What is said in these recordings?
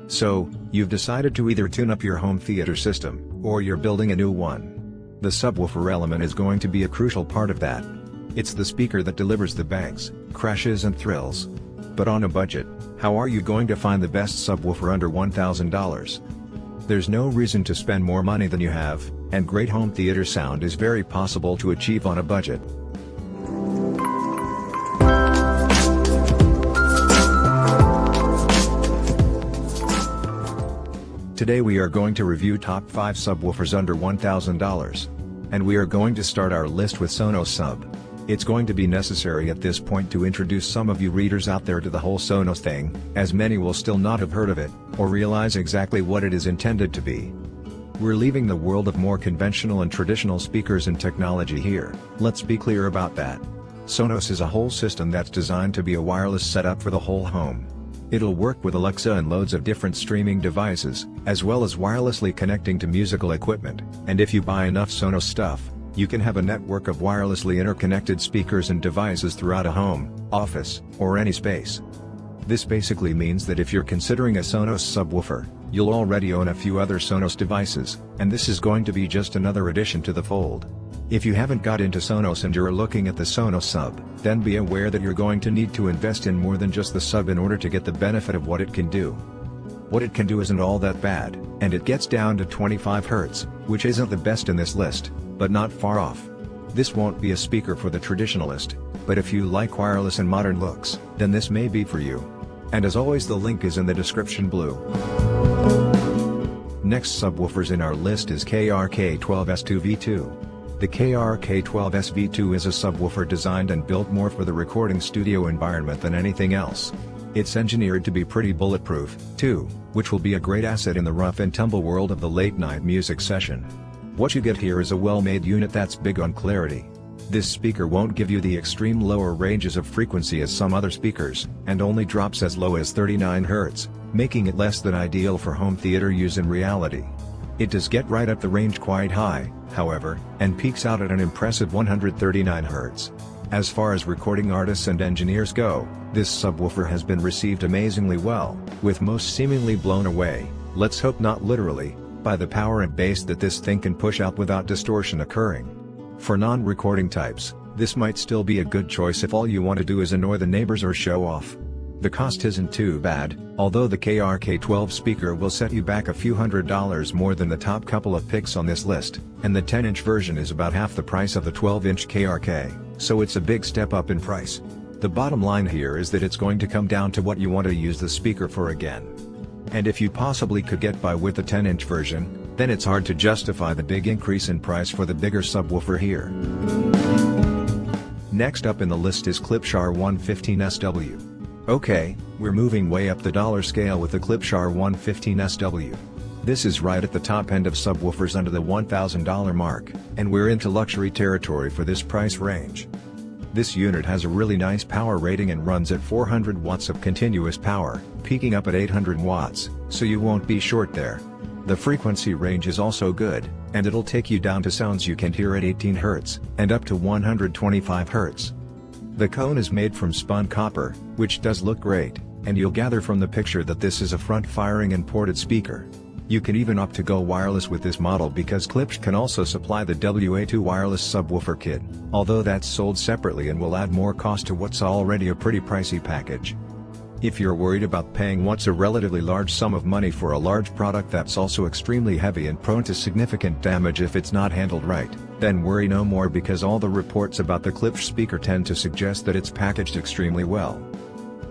So, you've decided to either tune up your home theater system, or you're building a new one. The subwoofer element is going to be a crucial part of that. It's the speaker that delivers the bangs, crashes and thrills. But on a budget, how are you going to find the best subwoofer under $1,000? There's no reason to spend more money than you have, and great home theater sound is very possible to achieve on a budget. Today we are going to review top 5 subwoofers under $1,000. And we are going to start our list with Sonos Sub. It's going to be necessary at this point to introduce some of you readers out there to the whole Sonos thing, as many will still not have heard of it, or realize exactly what it is intended to be. We're leaving the world of more conventional and traditional speakers and technology here, let's be clear about that. Sonos is a whole system that's designed to be a wireless setup for the whole home. It'll work with Alexa and loads of different streaming devices, as well as wirelessly connecting to musical equipment, and if you buy enough Sonos stuff, you can have a network of wirelessly interconnected speakers and devices throughout a home, office, or any space. This basically means that if you're considering a Sonos subwoofer, you'll already own a few other Sonos devices, and this is going to be just another addition to the fold. If you haven't got into Sonos and you're looking at the Sonos Sub, then be aware that you're going to need to invest in more than just the sub in order to get the benefit of what it can do. What it can do isn't all that bad, and it gets down to 25 Hz, which isn't the best in this list, but not far off. This won't be a speaker for the traditionalist, but if you like wireless and modern looks, then this may be for you. And as always, the link is in the description below. Next subwoofers in our list is KRK12S2V2. The KRK12S-V2 is a subwoofer designed and built more for the recording studio environment than anything else. It's engineered to be pretty bulletproof, too, which will be a great asset in the rough and tumble world of the late-night music session. What you get here is a well-made unit that's big on clarity. This speaker won't give you the extreme lower ranges of frequency as some other speakers, and only drops as low as 39 Hz, making it less than ideal for home theater use in reality. It does get right up the range quite high, however, and peaks out at an impressive 139 Hz. As far as recording artists and engineers go, this subwoofer has been received amazingly well, with most seemingly blown away, let's hope not literally, by the power and bass that this thing can push out without distortion occurring. For non-recording types, this might still be a good choice if all you want to do is annoy the neighbors or show off. The cost isn't too bad, although the KRK12 speaker will set you back a few $100s more than the top couple of picks on this list, and the 10-inch version is about half the price of the 12-inch KRK, so it's a big step up in price. The bottom line here is that it's going to come down to what you want to use the speaker for again. And if you possibly could get by with the 10-inch version, then it's hard to justify the big increase in price for the bigger subwoofer here. Next up in the list is Klipschar 115SW. Okay, we're moving way up the dollar scale with the Klipschar 115SW. This is right at the top end of subwoofers under the $1,000 mark, and we're into luxury territory for this price range. This unit has a really nice power rating and runs at 400 watts of continuous power, peaking up at 800 watts, so you won't be short there. The frequency range is also good, and it'll take you down to sounds you can hear at 18 Hz, and up to 125 Hz. The cone is made from spun copper, which does look great, and you'll gather from the picture that this is a front-firing and ported speaker. You can even opt to go wireless with this model because Klipsch can also supply the WA2 wireless subwoofer kit, although that's sold separately and will add more cost to what's already a pretty pricey package. If you're worried about paying what's a relatively large sum of money for a large product that's also extremely heavy and prone to significant damage if it's not handled right, then worry no more because all the reports about the Klipsch speaker tend to suggest that it's packaged extremely well.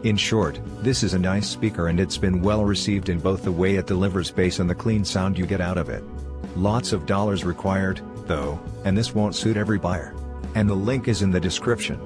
In short, this is a nice speaker and it's been well received in both the way it delivers bass and the clean sound you get out of it. Lots of dollars required, though, and this won't suit every buyer. And the link is in the description.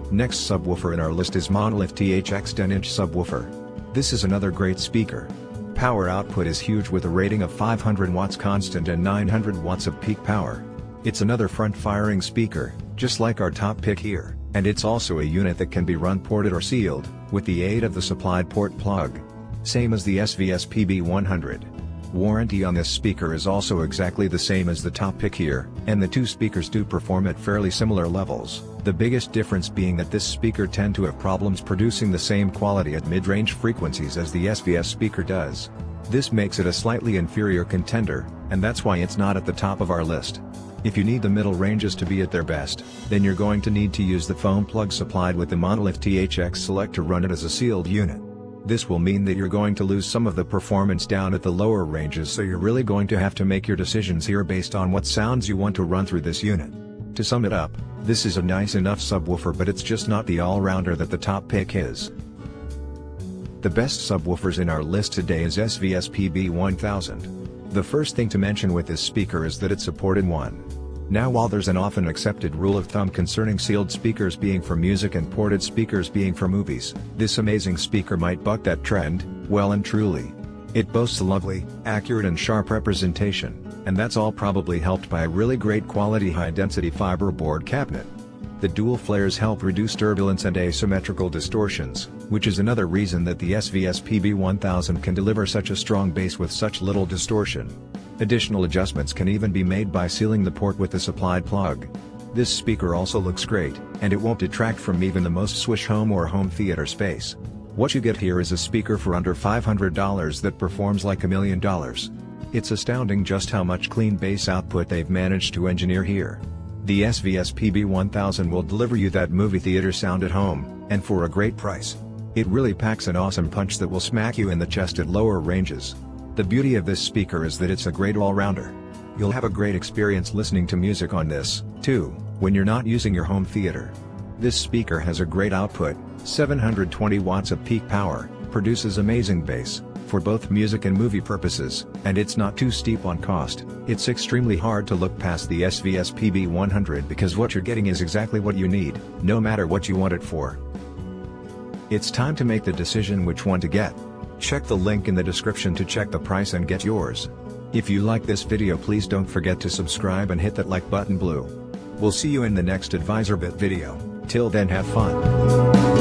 Next subwoofer in our list is Monolith THX 10-inch subwoofer. This is another great speaker. Power output is huge with a rating of 500 watts constant and 900 watts of peak power. It's another front-firing speaker, just like our top pick here, and it's also a unit that can be run ported or sealed, with the aid of the supplied port plug. Same as the SVS PB100. Warranty on this speaker is also exactly the same as the top pick here, and the two speakers do perform at fairly similar levels, the biggest difference being that this speaker tend to have problems producing the same quality at mid-range frequencies as the SVS speaker does. This makes it a slightly inferior contender, and that's why it's not at the top of our list. If you need the middle ranges to be at their best, then you're going to need to use the foam plug supplied with the Monolith THX Select to run it as a sealed unit. This will mean that you're going to lose some of the performance down at the lower ranges, so you're really going to have to make your decisions here based on what sounds you want to run through this unit. To sum it up, this is a nice enough subwoofer, but it's just not the all-rounder that the top pick is. The best subwoofers in our list today is SVS PB1000. The first thing to mention with this speaker is that it supported 1. Now, while there's an often accepted rule of thumb concerning sealed speakers being for music and ported speakers being for movies, this amazing speaker might buck that trend, well and truly. It boasts a lovely, accurate and sharp representation, and that's all probably helped by a really great quality high-density fiberboard cabinet. The dual flares help reduce turbulence and asymmetrical distortions, which is another reason that the SVS PB1000 can deliver such a strong bass with such little distortion. Additional adjustments can even be made by sealing the port with the supplied plug. This speaker also looks great, and it won't detract from even the most swish home or home theater space. What you get here is a speaker for under $500 that performs like $1 million. It's astounding just how much clean bass output they've managed to engineer here. The SVS PB1000 will deliver you that movie theater sound at home, and for a great price. It really packs an awesome punch that will smack you in the chest at lower ranges. The beauty of this speaker is that it's a great all-rounder. You'll have a great experience listening to music on this, too, when you're not using your home theater. This speaker has a great output, 720 watts of peak power, produces amazing bass, for both music and movie purposes, and it's not too steep on cost. It's extremely hard to look past the SVS PB100 because what you're getting is exactly what you need, no matter what you want it for. It's time to make the decision which one to get. Check the link in the description to check the price and get yours. If you like this video, please don't forget to subscribe and hit that like button blue. We'll see you in the next AdvisorBit video. Till then, have fun.